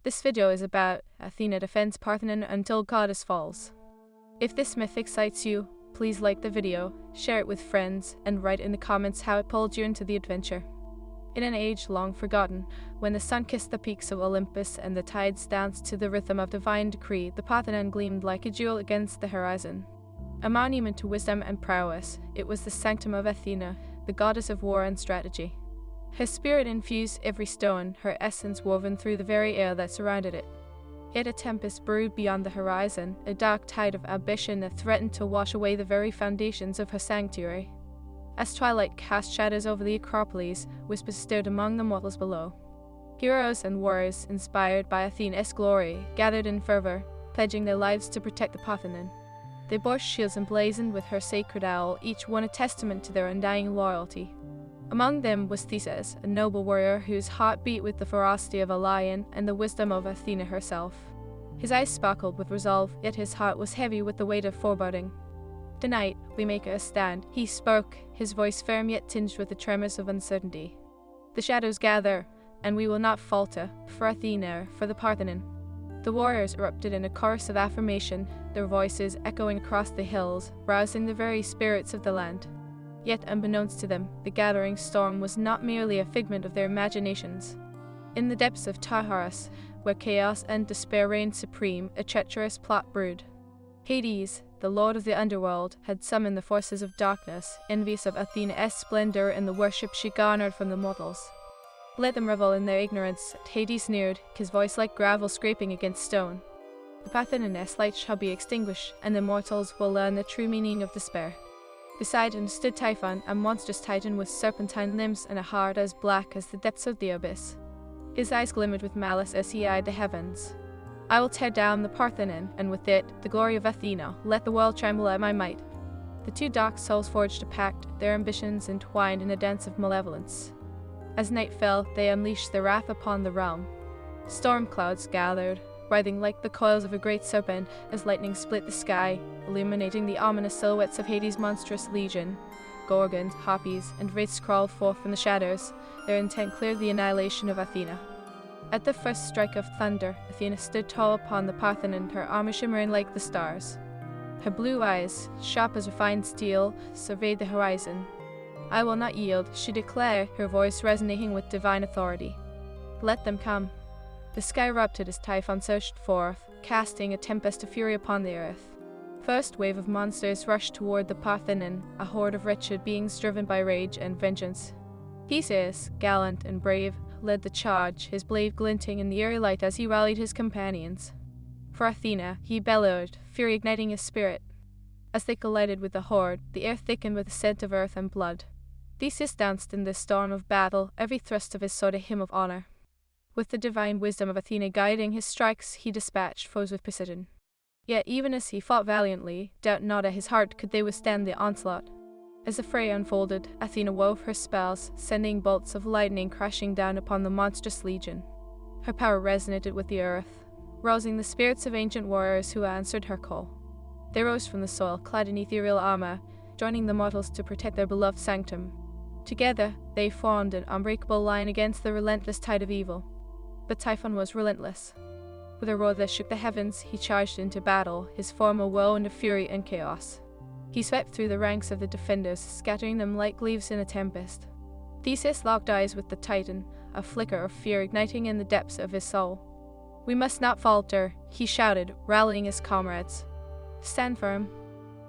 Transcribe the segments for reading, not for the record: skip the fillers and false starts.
This video is about Athena defends Parthenon until goddess falls. If this myth excites you, please like the video, share it with friends, and write in the comments how it pulled you into the adventure. In an age long forgotten, when the sun kissed the peaks of Olympus and the tides danced to the rhythm of divine decree, the Parthenon gleamed like a jewel against the horizon. A monument to wisdom and prowess, it was the sanctum of Athena, the goddess of war and strategy. Her spirit infused every stone, her essence woven through the very air that surrounded it. Yet a tempest brewed beyond the horizon, a dark tide of ambition that threatened to wash away the very foundations of her sanctuary. As twilight cast shadows over the Acropolis, whispers stirred among the mortals below. Heroes and warriors, inspired by Athena's glory, gathered in fervor, pledging their lives to protect the Parthenon. They bore shields emblazoned with her sacred owl, each one a testament to their undying loyalty. Among them was Theseus, a noble warrior whose heart beat with the ferocity of a lion and the wisdom of Athena herself. His eyes sparkled with resolve, yet his heart was heavy with the weight of foreboding. "Tonight, we make a stand," he spoke, his voice firm yet tinged with the tremors of uncertainty. "The shadows gather, and we will not falter, for Athena, for the Parthenon." The warriors erupted in a chorus of affirmation, their voices echoing across the hills, rousing the very spirits of the land. Yet, unbeknownst to them, the gathering storm was not merely a figment of their imaginations. In the depths of Tartarus, where chaos and despair reigned supreme, a treacherous plot brewed. Hades, the lord of the underworld, had summoned the forces of darkness, envious of Athena's splendor and the worship she garnered from the mortals. "Let them revel in their ignorance," Hades sneered, his voice like gravel scraping against stone. "The Parthenon's light shall be extinguished, and the mortals will learn the true meaning of despair." Beside him stood Typhon, a monstrous titan with serpentine limbs and a heart as black as the depths of the abyss. His eyes glimmered with malice as he eyed the heavens. "I will tear down the Parthenon, and with it, the glory of Athena. Let the world tremble at my might." The two dark souls forged a pact, their ambitions entwined in a dance of malevolence. As night fell, they unleashed their wrath upon the realm. Storm clouds gathered, writhing like the coils of a great serpent, as lightning split the sky, illuminating the ominous silhouettes of Hades' monstrous legion. Gorgons, harpies, and wraiths crawled forth from the shadows, their intent clear the annihilation of Athena. At the first strike of thunder, Athena stood tall upon the Parthenon, her armor shimmering like the stars. Her blue eyes, sharp as refined steel, surveyed the horizon. "I will not yield," she declared, her voice resonating with divine authority. "Let them come." The sky erupted as Typhon surged forth, casting a tempest of fury upon the earth. First wave of monsters rushed toward the Parthenon, a horde of wretched beings driven by rage and vengeance. Theseus, gallant and brave, led the charge, his blade glinting in the eerie light as he rallied his companions. For Athena, he bellowed, fury igniting his spirit. As they collided with the horde, the air thickened with the scent of earth and blood. Theseus danced in this storm of battle, every thrust of his sword a hymn of honor. With the divine wisdom of Athena guiding his strikes, he dispatched foes with precision. Yet even as he fought valiantly, doubt not at his heart could they withstand the onslaught. As the fray unfolded, Athena wove her spells, sending bolts of lightning crashing down upon the monstrous legion. Her power resonated with the earth, rousing the spirits of ancient warriors who answered her call. They rose from the soil, clad in ethereal armor, joining the mortals to protect their beloved sanctum. Together, they formed an unbreakable line against the relentless tide of evil. But Typhon was relentless. With a roar that shook the heavens, he charged into battle, his form a whirlwind of fury and chaos. He swept through the ranks of the defenders, scattering them like leaves in a tempest. Theseus locked eyes with the Titan, a flicker of fear igniting in the depths of his soul. "We must not falter," he shouted, rallying his comrades. "Stand firm."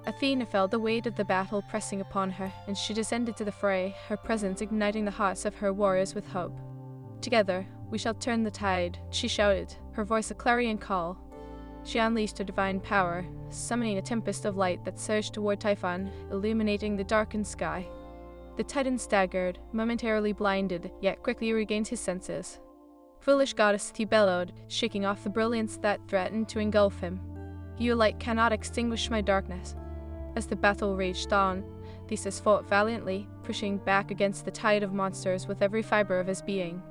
Athena felt the weight of the battle pressing upon her, and she descended to the fray, her presence igniting the hearts of her warriors with hope. "Together, we shall turn the tide," she shouted, her voice a clarion call. She unleashed her divine power, summoning a tempest of light that surged toward Typhon, illuminating the darkened sky. The Titan staggered, momentarily blinded, yet quickly regained his senses. "Foolish goddess," he bellowed, shaking off the brilliance that threatened to engulf him. "Your light cannot extinguish my darkness." As the battle raged on, Theseus fought valiantly, pushing back against the tide of monsters with every fiber of his being.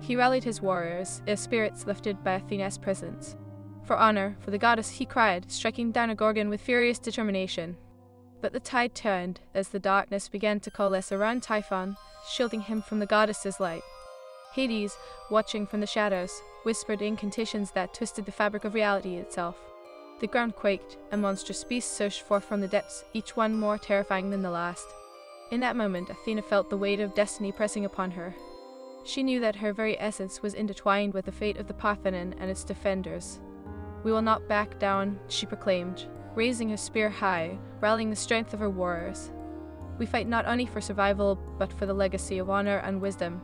He rallied his warriors, their spirits lifted by Athena's presence. "For honor, for the goddess," he cried, striking down a Gorgon with furious determination. But the tide turned as the darkness began to coalesce around Typhon, shielding him from the goddess's light. Hades, watching from the shadows, whispered incantations that twisted the fabric of reality itself. The ground quaked, and monstrous beasts surged forth from the depths, each one more terrifying than the last. In that moment, Athena felt the weight of destiny pressing upon her. She knew that her very essence was intertwined with the fate of the Parthenon and its defenders. "We will not back down," she proclaimed, raising her spear high, rallying the strength of her warriors. "We fight not only for survival, but for the legacy of honor and wisdom."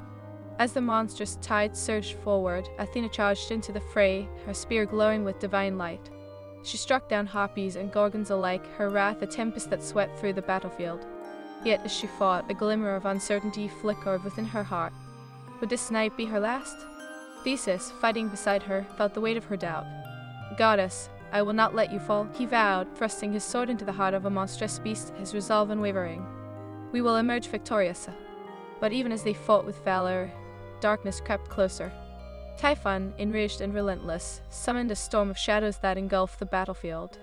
As the monstrous tide surged forward, Athena charged into the fray, her spear glowing with divine light. She struck down harpies and gorgons alike, her wrath a tempest that swept through the battlefield. Yet as she fought, a glimmer of uncertainty flickered within her heart. Would this night be her last? Theseus, fighting beside her, felt the weight of her doubt. "Goddess, I will not let you fall," he vowed, thrusting his sword into the heart of a monstrous beast, his resolve unwavering. "We will emerge victorious." But even as they fought with valor, darkness crept closer. Typhon, enraged and relentless, summoned a storm of shadows that engulfed the battlefield.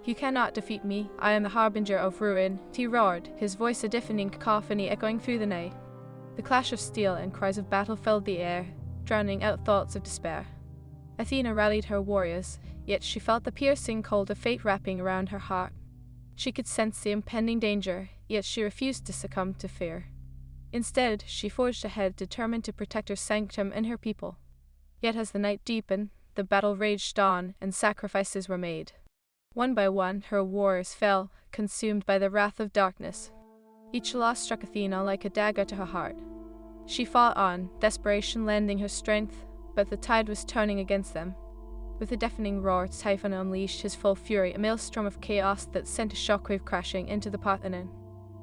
"You cannot defeat me, I am the harbinger of ruin," he roared, his voice a deafening cacophony echoing through the night. The clash of steel and cries of battle filled the air, drowning out thoughts of despair. Athena rallied her warriors, yet she felt the piercing cold of fate wrapping around her heart. She could sense the impending danger, yet she refused to succumb to fear. Instead, she forged ahead, determined to protect her sanctum and her people. Yet as the night deepened, the battle raged on, and sacrifices were made. One by one, her warriors fell, consumed by the wrath of darkness. Each loss struck Athena like a dagger to her heart. She fought on, desperation lending her strength, but the tide was turning against them. With a deafening roar, Typhon unleashed his full fury, a maelstrom of chaos that sent a shockwave crashing into the Parthenon.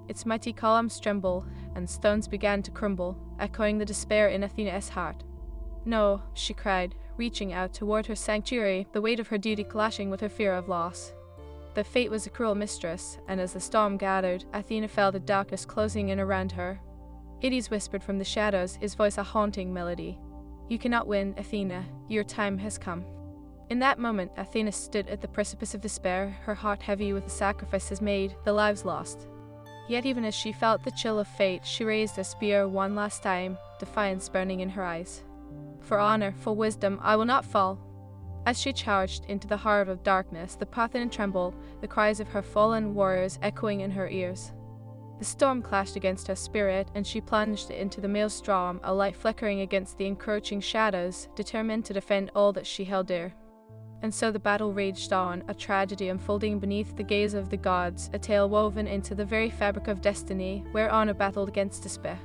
Its mighty columns trembled, and stones began to crumble, echoing the despair in Athena's heart. "No," she cried, reaching out toward her sanctuary, the weight of her duty clashing with her fear of loss. But fate was a cruel mistress, and as the storm gathered, Athena felt the darkness closing in around her. Hades whispered from the shadows, his voice a haunting melody. "You cannot win, Athena. Your time has come." In that moment, Athena stood at the precipice of despair, her heart heavy with the sacrifices made, the lives lost. Yet even as she felt the chill of fate, she raised a spear one last time, defiance burning in her eyes. "For honor, for wisdom, I will not fall." As she charged into the heart of darkness, the Parthenon trembled, the cries of her fallen warriors echoing in her ears. The storm clashed against her spirit, and she plunged into the maelstrom, a light flickering against the encroaching shadows, determined to defend all that she held dear. And so the battle raged on, a tragedy unfolding beneath the gaze of the gods, a tale woven into the very fabric of destiny, where honor battled against despair.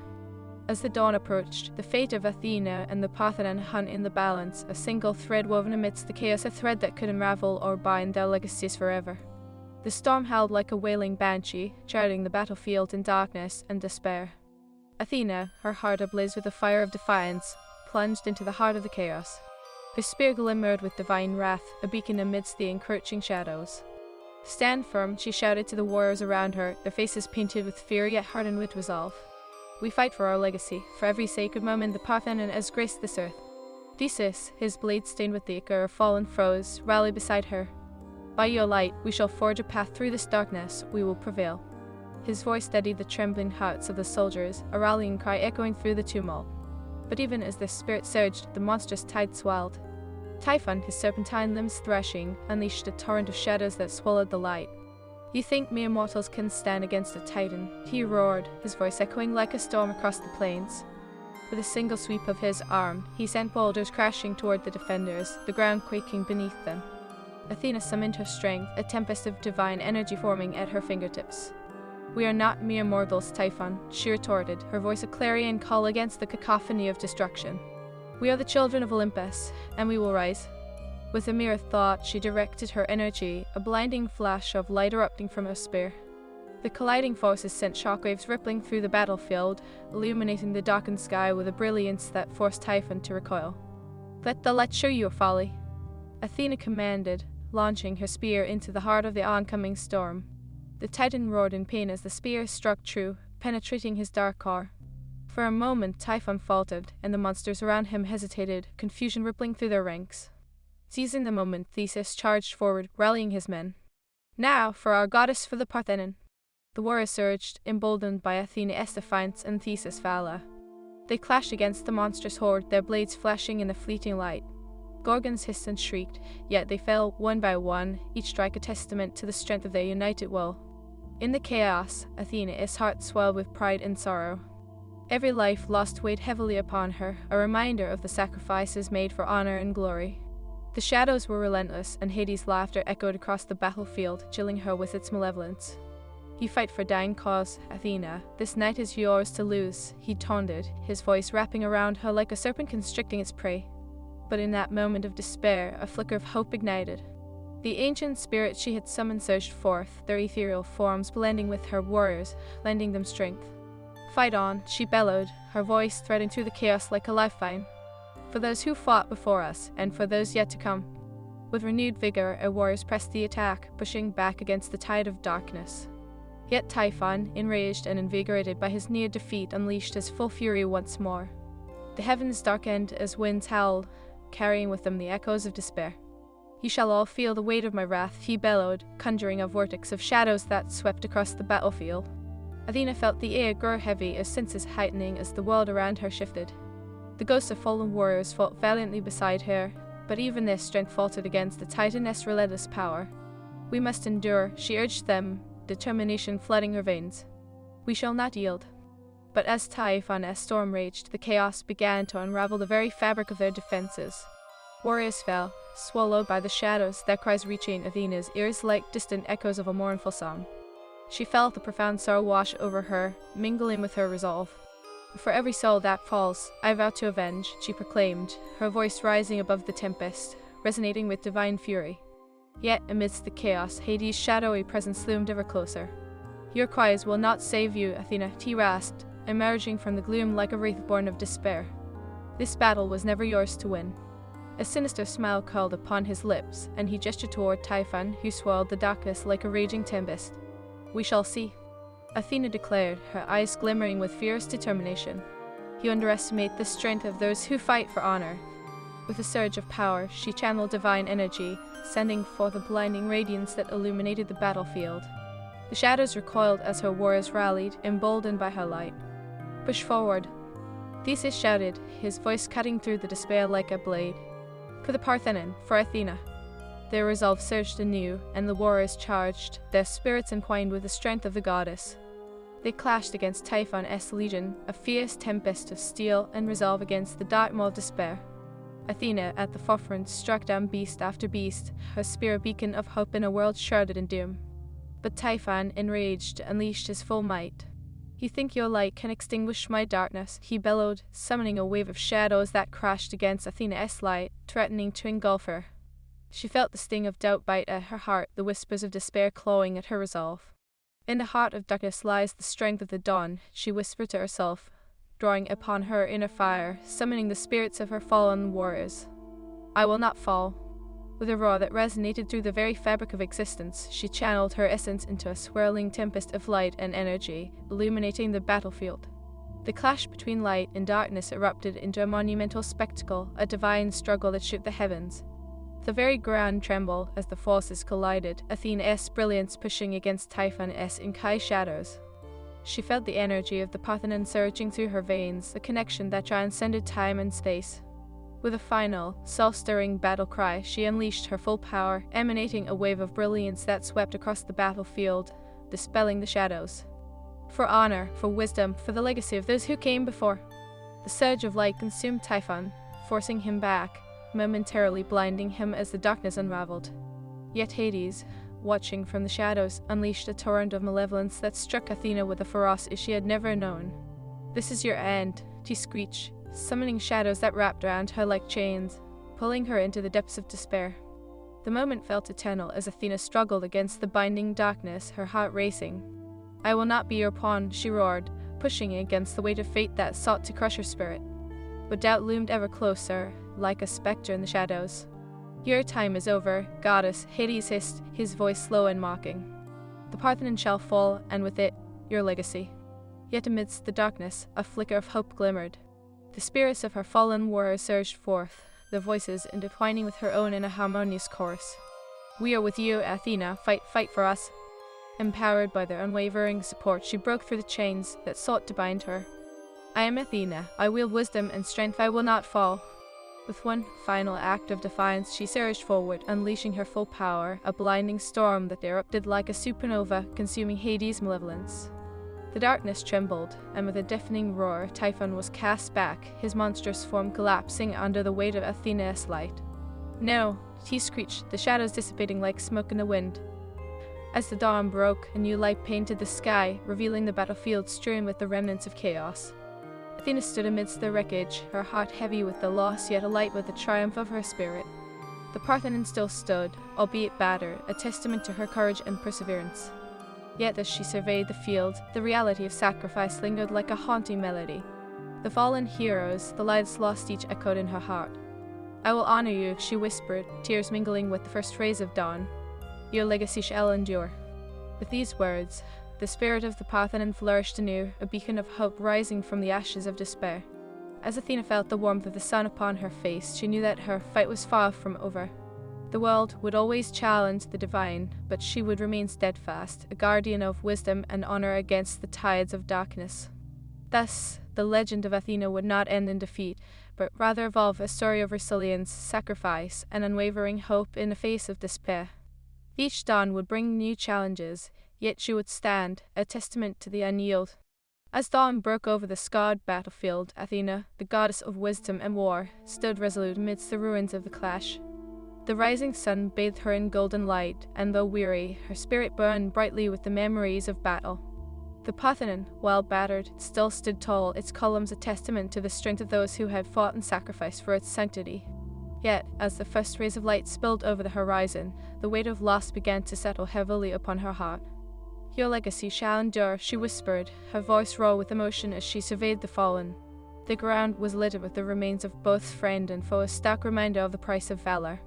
As the dawn approached, the fate of Athena and the Parthenon hung in the balance, a single thread woven amidst the chaos, a thread that could unravel or bind their legacies forever. The storm howled like a wailing banshee, charting the battlefield in darkness and despair. Athena, her heart ablaze with the fire of defiance, plunged into the heart of the chaos. Her spear glimmered with divine wrath, a beacon amidst the encroaching shadows. "Stand firm," she shouted to the warriors around her, their faces painted with fear yet hardened with resolve. "We fight for our legacy, for every sacred moment the Parthenon has graced this earth." Theseus, his blade stained with the ichor of fallen foes, rallied beside her. "By your light, we shall forge a path through this darkness, we will prevail." His voice steadied the trembling hearts of the soldiers, a rallying cry echoing through the tumult. But even as their spirit surged, the monstrous tide swelled. Typhon, his serpentine limbs thrashing, unleashed a torrent of shadows that swallowed the light. "You think mere mortals can stand against a titan?" he roared, his voice echoing like a storm across the plains. With a single sweep of his arm, he sent boulders crashing toward the defenders, the ground quaking beneath them. Athena summoned her strength, a tempest of divine energy forming at her fingertips. "We are not mere mortals, Typhon," she retorted, her voice a clarion call against the cacophony of destruction. "We are the children of Olympus, and we will rise." With a mere thought, she directed her energy, a blinding flash of light erupting from her spear. The colliding forces sent shockwaves rippling through the battlefield, illuminating the darkened sky with a brilliance that forced Typhon to recoil. "Let the light show you your folly," Athena commanded, launching her spear into the heart of the oncoming storm. The Titan roared in pain as the spear struck true, penetrating his dark core. For a moment, Typhon faltered, and the monsters around him hesitated, confusion rippling through their ranks. Seizing the moment, Theseus charged forward, rallying his men. "Now, for our goddess, for the Parthenon!" The warriors surged, emboldened by Athena's defiance and Theseus' valor. They clashed against the monstrous horde, their blades flashing in the fleeting light. Gorgons hissed and shrieked, yet they fell one by one, each strike a testament to the strength of their united will. In the chaos, Athena's heart swelled with pride and sorrow. Every life lost weighed heavily upon her, a reminder of the sacrifices made for honor and glory. The shadows were relentless, and Hades' laughter echoed across the battlefield, chilling her with its malevolence. "You fight for dying cause, Athena. This night is yours to lose," he taunted, his voice wrapping around her like a serpent constricting its prey. But in that moment of despair, a flicker of hope ignited. The ancient spirits she had summoned surged forth, their ethereal forms blending with her warriors, lending them strength. "Fight on," she bellowed, her voice threading through the chaos like a lifeline. "For those who fought before us, and for those yet to come." With renewed vigor, our warriors pressed the attack, pushing back against the tide of darkness. Yet Typhon, enraged and invigorated by his near defeat, unleashed his full fury once more. The heavens darkened as winds howled, carrying with them the echoes of despair. "You shall all feel the weight of my wrath," he bellowed, conjuring a vortex of shadows that swept across the battlefield. Athena felt the air grow heavy, her senses heightening as the world around her shifted. The ghosts of fallen warriors fought valiantly beside her, but even their strength faltered against the Titaness' relentless power. "We must endure," she urged them, determination flooding her veins. "We shall not yield." But as Typhon's storm raged, the chaos began to unravel the very fabric of their defenses. Warriors fell, swallowed by the shadows, their cries reaching Athena's ears like distant echoes of a mournful song. She felt the profound sorrow wash over her, mingling with her resolve. "For every soul that falls, I vow to avenge," she proclaimed, her voice rising above the tempest, resonating with divine fury. Yet, amidst the chaos, Hades' shadowy presence loomed ever closer. "Your cries will not save you, Athena," he rasped, emerging from the gloom like a wraith born of despair. "This battle was never yours to win." A sinister smile curled upon his lips, and he gestured toward Typhon, who swirled the darkness like a raging tempest. "We shall see," Athena declared, her eyes glimmering with fierce determination. "You underestimate the strength of those who fight for honor." With a surge of power, she channeled divine energy, sending forth a blinding radiance that illuminated the battlefield. The shadows recoiled as her warriors rallied, emboldened by her light. "Push forward," Theseus shouted, his voice cutting through the despair like a blade. "For the Parthenon, for Athena." Their resolve surged anew, and the warriors charged, their spirits entwined with the strength of the goddess. They clashed against Typhon's legion, a fierce tempest of steel and resolve against the dark maw of despair. Athena, at the forefront, struck down beast after beast, her spear a beacon of hope in a world shrouded in doom. But Typhon, enraged, unleashed his full might. "You think your light can extinguish my darkness," he bellowed, summoning a wave of shadows that crashed against Athena's light, threatening to engulf her. She felt the sting of doubt bite at her heart, the whispers of despair clawing at her resolve. "In the heart of darkness lies the strength of the dawn," she whispered to herself, drawing upon her inner fire, summoning the spirits of her fallen warriors. "I will not fall." With a roar that resonated through the very fabric of existence, she channeled her essence into a swirling tempest of light and energy, illuminating the battlefield. The clash between light and darkness erupted into a monumental spectacle, a divine struggle that shook the heavens. The very ground trembled as the forces collided, Athena's brilliance pushing against Typhon's inky shadows. She felt the energy of the Parthenon surging through her veins, a connection that transcended time and space. With a final, soul-stirring battle cry, she unleashed her full power, emanating a wave of brilliance that swept across the battlefield, dispelling the shadows. "For honor, for wisdom, for the legacy of those who came before." The surge of light consumed Typhon, forcing him back, momentarily blinding him as the darkness unraveled. Yet Hades, watching from the shadows, unleashed a torrent of malevolence that struck Athena with a ferocity she had never known. "This is your end," he screeched, summoning shadows that wrapped around her like chains, pulling her into the depths of despair. The moment felt eternal as Athena struggled against the binding darkness, her heart racing. "I will not be your pawn," she roared, pushing against the weight of fate that sought to crush her spirit. But doubt loomed ever closer, like a spectre in the shadows. "Your time is over, goddess," Hades hissed, his voice slow and mocking. "The Parthenon shall fall, and with it, your legacy." Yet amidst the darkness, a flicker of hope glimmered. The spirits of her fallen warriors surged forth, their voices intertwining with her own in a harmonious chorus. "We are with you, Athena. Fight, fight for us." Empowered by their unwavering support, she broke through the chains that sought to bind her. "I am Athena. I wield wisdom and strength. I will not fall." With one final act of defiance, she surged forward, unleashing her full power, a blinding storm that erupted like a supernova, consuming Hades' malevolence. The darkness trembled, and with a deafening roar, Typhon was cast back, his monstrous form collapsing under the weight of Athena's light. "No!" he screeched, the shadows dissipating like smoke in the wind. As the dawn broke, a new light painted the sky, revealing the battlefield strewn with the remnants of chaos. Athena stood amidst the wreckage, her heart heavy with the loss, yet alight with the triumph of her spirit. The Parthenon still stood, albeit battered, a testament to her courage and perseverance. Yet as she surveyed the field, the reality of sacrifice lingered like a haunting melody. The fallen heroes, the lives lost each echoed in her heart. "I will honor you," she whispered, tears mingling with the first rays of dawn. "Your legacy shall endure." With these words, the spirit of the Parthenon flourished anew, a beacon of hope rising from the ashes of despair. As Athena felt the warmth of the sun upon her face, she knew that her fight was far from over. The world would always challenge the divine, but she would remain steadfast, a guardian of wisdom and honor against the tides of darkness. Thus, the legend of Athena would not end in defeat, but rather evolve a story of resilience, sacrifice, and unwavering hope in the face of despair. Each dawn would bring new challenges, yet she would stand, a testament to the unyielding. As dawn broke over the scarred battlefield, Athena, the goddess of wisdom and war, stood resolute amidst the ruins of the clash. The rising sun bathed her in golden light, and though weary, her spirit burned brightly with the memories of battle. The Parthenon, while battered, still stood tall, its columns a testament to the strength of those who had fought and sacrificed for its sanctity. Yet, as the first rays of light spilled over the horizon, the weight of loss began to settle heavily upon her heart. "Your legacy shall endure," she whispered, her voice raw with emotion as she surveyed the fallen. The ground was littered with the remains of both friend and foe, a stark reminder of the price of valor.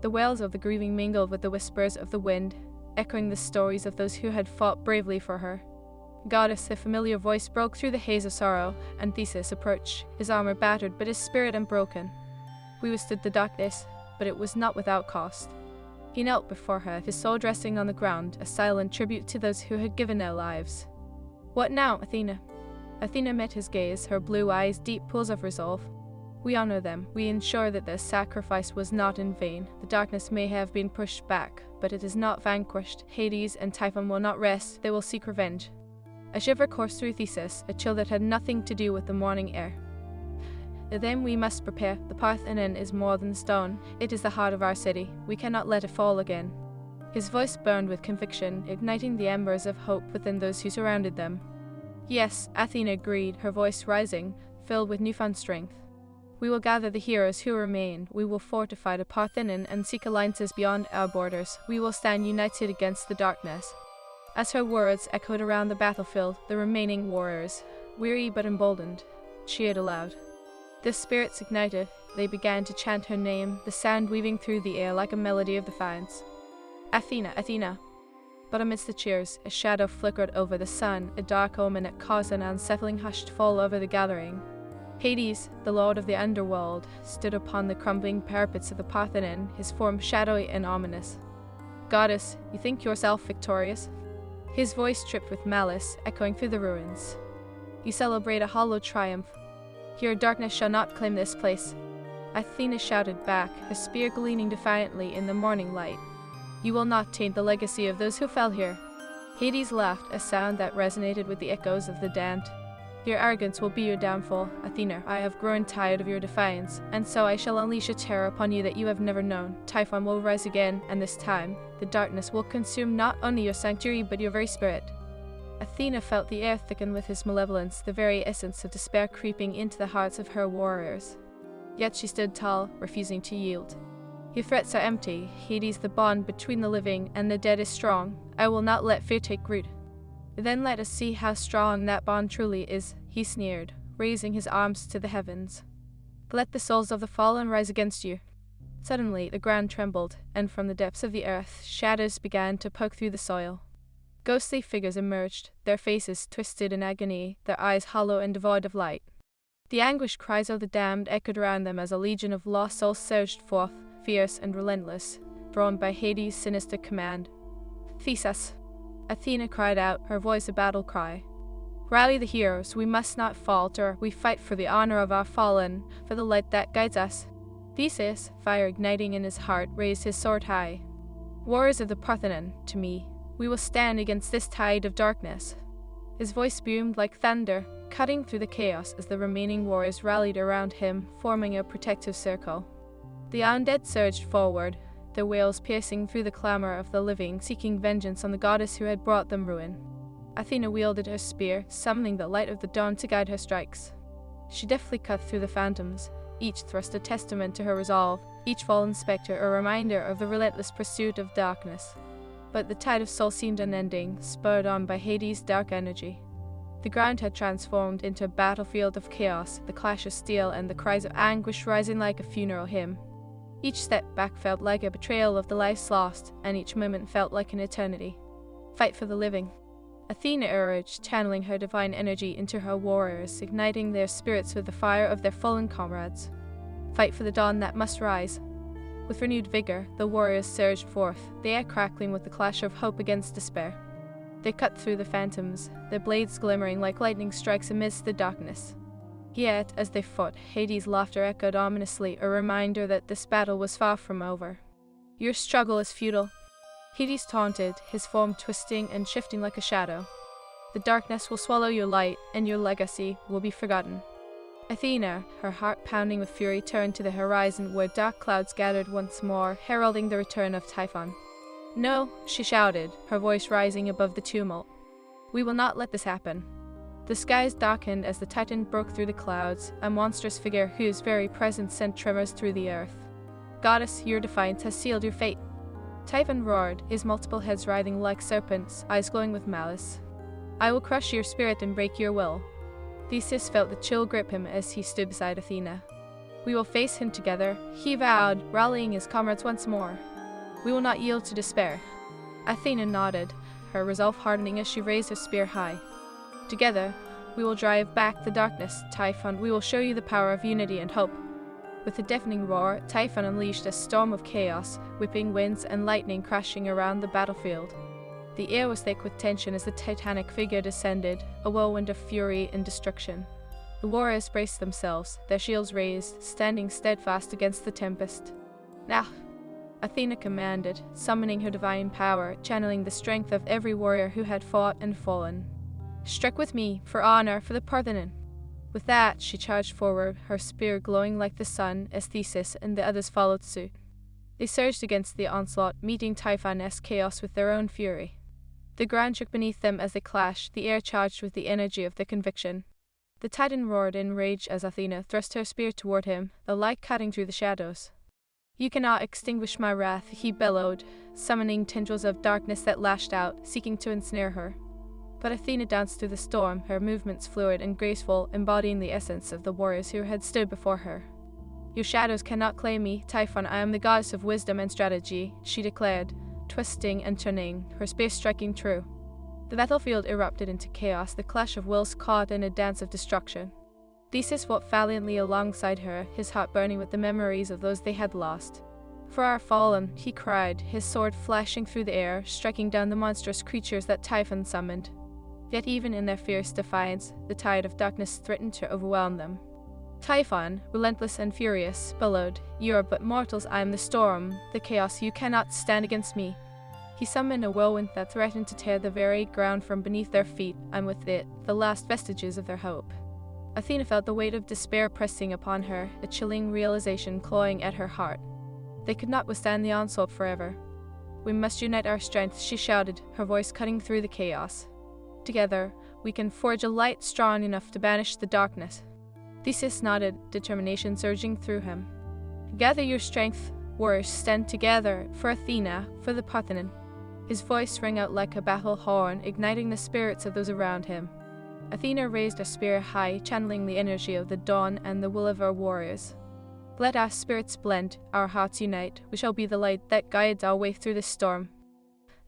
The wails of the grieving mingled with the whispers of the wind, echoing the stories of those who had fought bravely for her. "Goddess," a familiar voice broke through the haze of sorrow, and Theseus approached, his armor battered but his spirit unbroken. "We withstood the darkness, but it was not without cost." He knelt before her, his soul resting on the ground, a silent tribute to those who had given their lives. "What now, Athena?" Athena met his gaze, her blue eyes deep pools of resolve. "We honor them. We ensure that their sacrifice was not in vain. The darkness may have been pushed back, but it is not vanquished. Hades and Typhon will not rest. They will seek revenge." A shiver coursed through Theseus, a chill that had nothing to do with the morning air. "Then we must prepare. The Parthenon is more than stone. It is the heart of our city. We cannot let it fall again." His voice burned with conviction, igniting the embers of hope within those who surrounded them. "Yes," Athena agreed, her voice rising, filled with newfound strength. "We will gather the heroes who remain. We will fortify the Parthenon and seek alliances beyond our borders. We will stand united against the darkness." As her words echoed around the battlefield, the remaining warriors, weary but emboldened, cheered aloud. Their spirits ignited, they began to chant her name, the sound weaving through the air like a melody of defiance. "Athena, Athena!" But amidst the cheers, a shadow flickered over the sun, a dark omen that caused an unsettling hush to fall over the gathering. Hades, the lord of the underworld, stood upon the crumbling parapets of the Parthenon, his form shadowy and ominous. "Goddess, you think yourself victorious?" His voice tripped with malice, echoing through the ruins. "You celebrate a hollow triumph. Your darkness shall not claim this place." Athena shouted back, her spear gleaming defiantly in the morning light. "You will not taint the legacy of those who fell here." Hades laughed, a sound that resonated with the echoes of the damned. "Your arrogance will be your downfall, Athena. I have grown tired of your defiance, and so I shall unleash a terror upon you that you have never known. Typhon will rise again, and this time, the darkness will consume not only your sanctuary but your very spirit." Athena felt the air thicken with his malevolence, the very essence of despair creeping into the hearts of her warriors. Yet she stood tall, refusing to yield. "Your threats are empty. Hades, the bond between the living and the dead, is strong. I will not let fear take root." "Then let us see how strong that bond truly is," he sneered, raising his arms to the heavens. "Let the souls of the fallen rise against you." Suddenly the ground trembled, and from the depths of the earth, shadows began to poke through the soil. Ghostly figures emerged, their faces twisted in agony, their eyes hollow and devoid of light. The anguished cries of the damned echoed around them as a legion of lost souls surged forth, fierce and relentless, drawn by Hades' sinister command. "Theseus!" Athena cried out, her voice a battle cry. "Rally the heroes, we must not falter, we fight for the honor of our fallen, for the light that guides us." Theseus, fire igniting in his heart, raised his sword high. Warriors of the Parthenon, to me, we will stand against this tide of darkness. His voice boomed like thunder, cutting through the chaos as the remaining warriors rallied around him, forming a protective circle. The undead surged forward, their wails piercing through the clamor of the living, seeking vengeance on the goddess who had brought them ruin. Athena wielded her spear, summoning the light of the dawn to guide her strikes. She deftly cut through the phantoms, each thrust a testament to her resolve, each fallen spectre a reminder of the relentless pursuit of darkness. But the tide of soul seemed unending, spurred on by Hades' dark energy. The ground had transformed into a battlefield of chaos, the clash of steel and the cries of anguish rising like a funeral hymn. Each step back felt like a betrayal of the lives lost, and each moment felt like an eternity. Fight for the living. Athena urged, channeling her divine energy into her warriors, igniting their spirits with the fire of their fallen comrades. Fight for the dawn that must rise. With renewed vigor, the warriors surged forth, the air crackling with the clash of hope against despair. They cut through the phantoms, their blades glimmering like lightning strikes amidst the darkness. Yet, as they fought, Hades' laughter echoed ominously, a reminder that this battle was far from over. Your struggle is futile. Hades taunted, his form twisting and shifting like a shadow. The darkness will swallow your light, and your legacy will be forgotten. Athena, her heart pounding with fury, turned to the horizon where dark clouds gathered once more, heralding the return of Typhon. No, she shouted, her voice rising above the tumult. We will not let this happen. The skies darkened as the Titan broke through the clouds, a monstrous figure whose very presence sent tremors through the earth. Goddess, your defiance has sealed your fate. Typhon roared, his multiple heads writhing like serpents, eyes glowing with malice. I will crush your spirit and break your will. Theseus felt the chill grip him as he stood beside Athena. We will face him together, he vowed, rallying his comrades once more. We will not yield to despair. Athena nodded, her resolve hardening as she raised her spear high. Together, we will drive back the darkness, Typhon. We will show you the power of unity and hope. With a deafening roar, Typhon unleashed a storm of chaos, whipping winds and lightning crashing around the battlefield. The air was thick with tension as the titanic figure descended, a whirlwind of fury and destruction. The warriors braced themselves, their shields raised, standing steadfast against the tempest. Now, Athena commanded, summoning her divine power, channeling the strength of every warrior who had fought and fallen. Strike with me, for honor, for the Parthenon. With that, she charged forward, her spear glowing like the sun, as Theseus and the others followed suit. They surged against the onslaught, meeting Typhon-esque chaos with their own fury. The ground shook beneath them as they clashed, the air charged with the energy of their conviction. The Titan roared in rage as Athena thrust her spear toward him, the light cutting through the shadows. You cannot extinguish my wrath, he bellowed, summoning tendrils of darkness that lashed out, seeking to ensnare her. But Athena danced through the storm, her movements fluid and graceful, embodying the essence of the warriors who had stood before her. Your shadows cannot claim me, Typhon. I am the goddess of wisdom and strategy, she declared, twisting and turning, her spear striking true. The battlefield erupted into chaos, the clash of wills caught in a dance of destruction. Theseus fought valiantly alongside her, his heart burning with the memories of those they had lost. For our fallen, he cried, his sword flashing through the air, striking down the monstrous creatures that Typhon summoned. Yet even in their fierce defiance, the tide of darkness threatened to overwhelm them. Typhon, relentless and furious, bellowed, You are but mortals, I am the storm, the chaos, you cannot stand against me. He summoned a whirlwind that threatened to tear the very ground from beneath their feet, and with it, the last vestiges of their hope. Athena felt the weight of despair pressing upon her, a chilling realization clawing at her heart. They could not withstand the onslaught forever. We must unite our strength, she shouted, her voice cutting through the chaos. Together, we can forge a light strong enough to banish the darkness. Theseus nodded, determination surging through him. Gather your strength, warriors, stand together, for Athena, for the Parthenon. His voice rang out like a battle horn, igniting the spirits of those around him. Athena raised her spear high, channeling the energy of the dawn and the will of our warriors. Let our spirits blend, our hearts unite, we shall be the light that guides our way through this storm.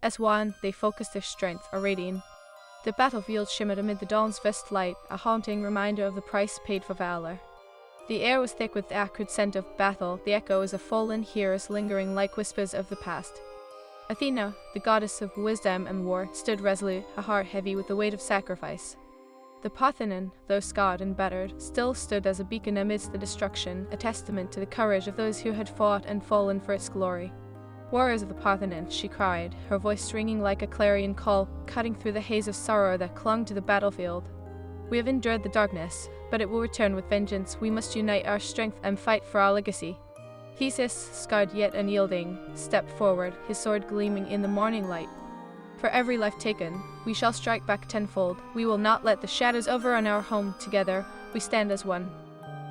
As one, they focused their strength, a radiant. The battlefield shimmered amid the dawn's first light, a haunting reminder of the price paid for valor. The air was thick with the acrid scent of battle, the echoes of fallen heroes lingering like whispers of the past. Athena, the goddess of wisdom and war, stood resolute, her heart heavy with the weight of sacrifice. The Parthenon, though scarred and battered, still stood as a beacon amidst the destruction, a testament to the courage of those who had fought and fallen for its glory. "Warriors of the Parthenon," she cried, her voice ringing like a clarion call, cutting through the haze of sorrow that clung to the battlefield. "We have endured the darkness, but it will return with vengeance. We must unite our strength and fight for our legacy." Theseus, scarred yet unyielding, stepped forward, his sword gleaming in the morning light. "For every life taken, we shall strike back tenfold. We will not let the shadows overrun our home. Together, we stand as one."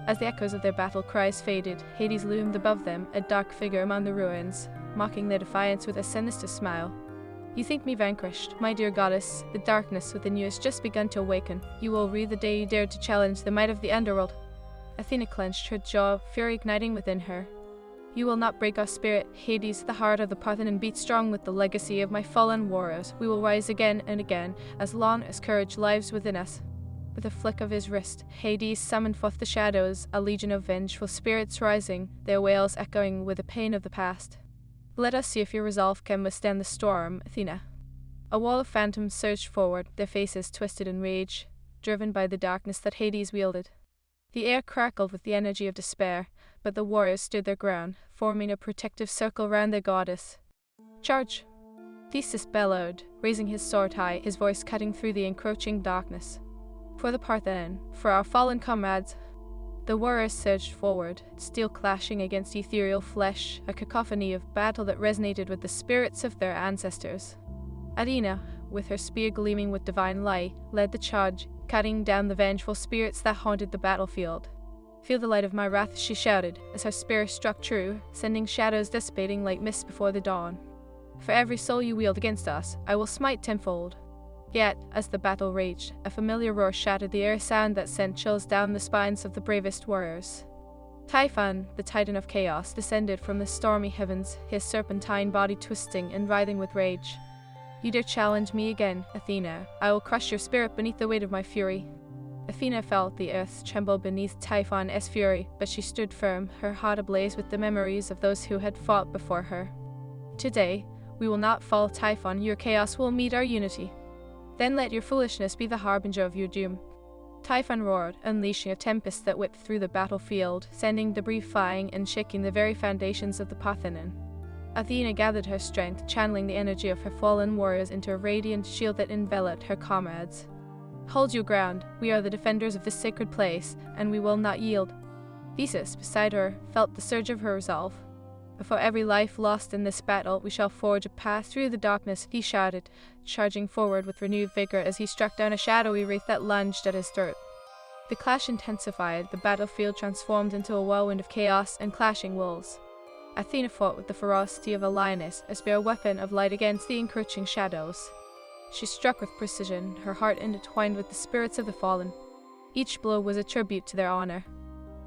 As the echoes of their battle cries faded, Hades loomed above them, a dark figure among the ruins, mocking their defiance with a sinister smile. "You think me vanquished, my dear goddess. The darkness within you has just begun to awaken. You will rue the day you dared to challenge the might of the underworld." Athena clenched her jaw, fury igniting within her. "You will not break our spirit, Hades. The heart of the Parthenon beats strong with the legacy of my fallen warriors. We will rise again and again, as long as courage lives within us." With a flick of his wrist, Hades summoned forth the shadows, a legion of vengeful spirits rising, their wails echoing with the pain of the past. "Let us see if your resolve can withstand the storm, Athena." A wall of phantoms surged forward, their faces twisted in rage, driven by the darkness that Hades wielded. The air crackled with the energy of despair, but the warriors stood their ground, forming a protective circle round their goddess. "Charge!" Theseus bellowed, raising his sword high, his voice cutting through the encroaching darkness. "For the Parthenon, for our fallen comrades!" The warriors surged forward, steel clashing against ethereal flesh, a cacophony of battle that resonated with the spirits of their ancestors. Athena, with her spear gleaming with divine light, led the charge, cutting down the vengeful spirits that haunted the battlefield. "Feel the light of my wrath," she shouted, as her spear struck true, sending shadows dissipating like mist before the dawn. "For every soul you wield against us, I will smite tenfold." Yet, as the battle raged, a familiar roar shattered the air, sound that sent chills down the spines of the bravest warriors. Typhon, the titan of chaos, descended from the stormy heavens, his serpentine body twisting and writhing with rage. "You dare challenge me again, Athena. I will crush your spirit beneath the weight of my fury." Athena felt the earth tremble beneath Typhon's fury, but she stood firm, her heart ablaze with the memories of those who had fought before her. "Today, we will not fall, Typhon. Your chaos will meet our unity. Then let your foolishness be the harbinger of your doom." Typhon roared, unleashing a tempest that whipped through the battlefield, sending debris flying and shaking the very foundations of the Parthenon. Athena gathered her strength, channeling the energy of her fallen warriors into a radiant shield that enveloped her comrades. "Hold your ground. We are the defenders of this sacred place, and we will not yield." Theseus, beside her, felt the surge of her resolve. "For every life lost in this battle, we shall forge a path through the darkness," he shouted, charging forward with renewed vigor as he struck down a shadowy wraith that lunged at his throat. The clash intensified, the battlefield transformed into a whirlwind of chaos and clashing wolves. Athena fought with the ferocity of a lioness, a spear weapon of light against the encroaching shadows. She struck with precision, her heart intertwined with the spirits of the fallen. Each blow was a tribute to their honor.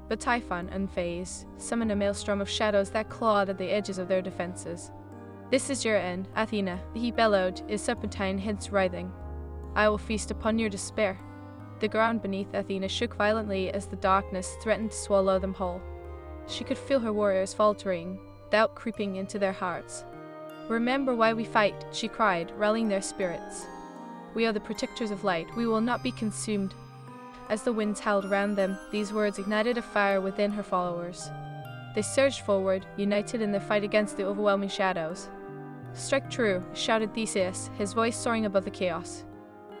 But Typhon, unfazed, summoned a maelstrom of shadows that clawed at the edges of their defenses. "This is your end, Athena," he bellowed, his serpentine heads writhing. "I will feast upon your despair." The ground beneath Athena shook violently as the darkness threatened to swallow them whole. She could feel her warriors faltering, doubt creeping into their hearts. "Remember why we fight," she cried, rallying their spirits. "We are the protectors of light. We will not be consumed." As the winds howled around them, these words ignited a fire within her followers. They surged forward, united in their fight against the overwhelming shadows. "Strike true," shouted Theseus, his voice soaring above the chaos.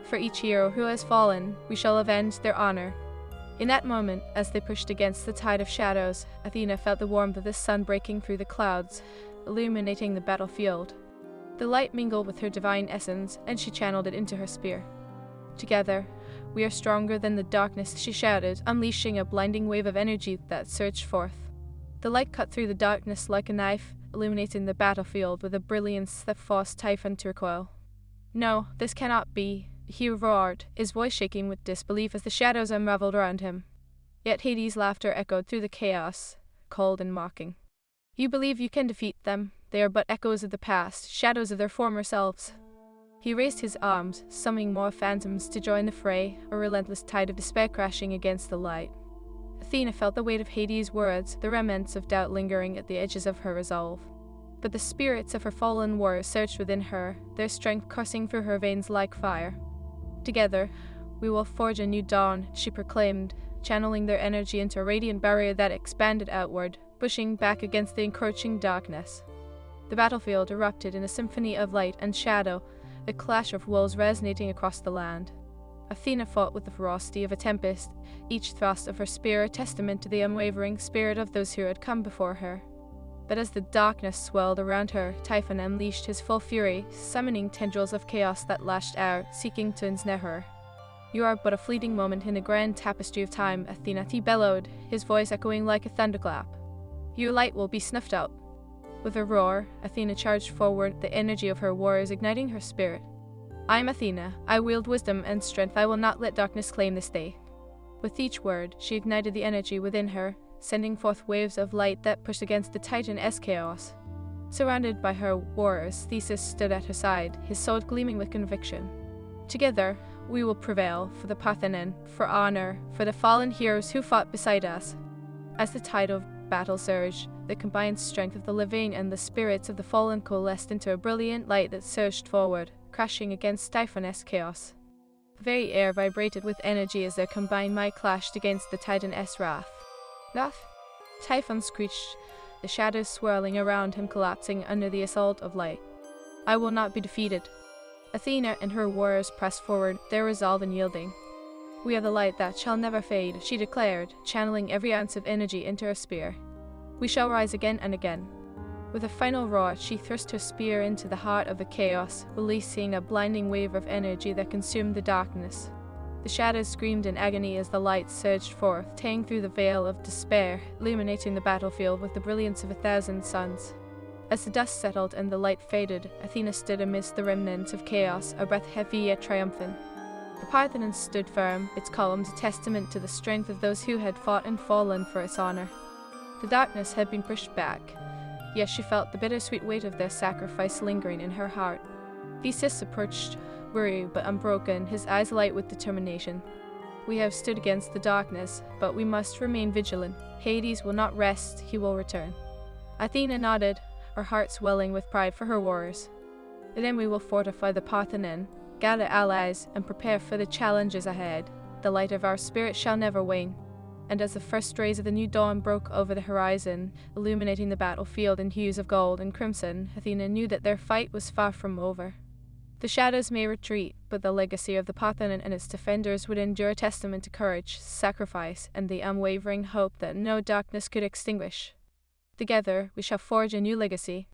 "For each hero who has fallen, we shall avenge their honor." In that moment, as they pushed against the tide of shadows, Athena felt the warmth of the sun breaking through the clouds, illuminating the battlefield. The light mingled with her divine essence, and she channeled it into her spear. "Together, we are stronger than the darkness," she shouted, unleashing a blinding wave of energy that surged forth. The light cut through the darkness like a knife, illuminating the battlefield with a brilliance that forced Typhon to recoil. "No, this cannot be," he roared, his voice shaking with disbelief as the shadows unraveled around him. Yet Hades' laughter echoed through the chaos, cold and mocking. "You believe you can defeat them? They are but echoes of the past, shadows of their former selves." He raised his arms, summoning more phantoms to join the fray, a relentless tide of despair crashing against the light. Athena felt the weight of Hades' words, the remnants of doubt lingering at the edges of her resolve. But the spirits of her fallen warriors surged within her, their strength coursing through her veins like fire. "Together, We will forge a new dawn, she proclaimed, channeling their energy into a radiant barrier that expanded outward, pushing back against the encroaching darkness. The battlefield erupted in a symphony of light and shadow, the clash of wills resonating across the land. Athena fought with the ferocity of a tempest, each thrust of her spear a testament to the unwavering spirit of those who had come before her. But as the darkness swelled around her, Typhon unleashed his full fury, summoning tendrils of chaos that lashed out, seeking to ensnare her. "You are but a fleeting moment in the grand tapestry of time, Athena," he bellowed, his voice echoing like a thunderclap. "Your light will be snuffed out." With a roar, Athena charged forward, the energy of her warriors igniting her spirit. "I am Athena. I wield wisdom and strength. I will not let darkness claim this day." With each word, she ignited the energy within her, sending forth waves of light that pushed against the Titan-esque chaos. Surrounded by her warriors, Theseus stood at her side, his sword gleaming with conviction. "Together, we will prevail, for the Parthenon, for honor, for the fallen heroes who fought beside us." As the tide of battle surged, the combined strength of the living and the spirits of the fallen coalesced into a brilliant light that surged forward, crashing against Typhon-esque chaos. The very air vibrated with energy as their combined might clashed against the Titan-esque wrath. "Wrath?" Typhon screeched, the shadows swirling around him collapsing under the assault of light. "I will not be defeated." Athena and her warriors pressed forward, their resolve unyielding. "We are the light that shall never fade," she declared, channeling every ounce of energy into her spear. "We shall rise again and again." With a final roar, she thrust her spear into the heart of the chaos, releasing a blinding wave of energy that consumed the darkness. The shadows screamed in agony as the light surged forth, tearing through the veil of despair, illuminating the battlefield with the brilliance of 1,000 suns. As the dust settled and the light faded, Athena stood amidst the remnants of chaos, a breath heavy yet triumphant. The Parthenon stood firm, its columns a testament to the strength of those who had fought and fallen for its honor. The darkness had been pushed back, yet she felt the bittersweet weight of their sacrifice lingering in her heart. Theseus approached, weary but unbroken, his eyes alight with determination. "We have stood against the darkness, but we must remain vigilant. Hades will not rest, he will return." Athena nodded, her heart swelling with pride for her warriors. "Then we will fortify the Parthenon, gather allies, and prepare for the challenges ahead. The light of our spirit shall never wane." And as the first rays of the new dawn broke over the horizon, illuminating the battlefield in hues of gold and crimson, Athena knew that their fight was far from over. The shadows may retreat, but the legacy of the Parthenon and its defenders would endure, a testament to courage, sacrifice, and the unwavering hope that no darkness could extinguish. Together, we shall forge a new legacy,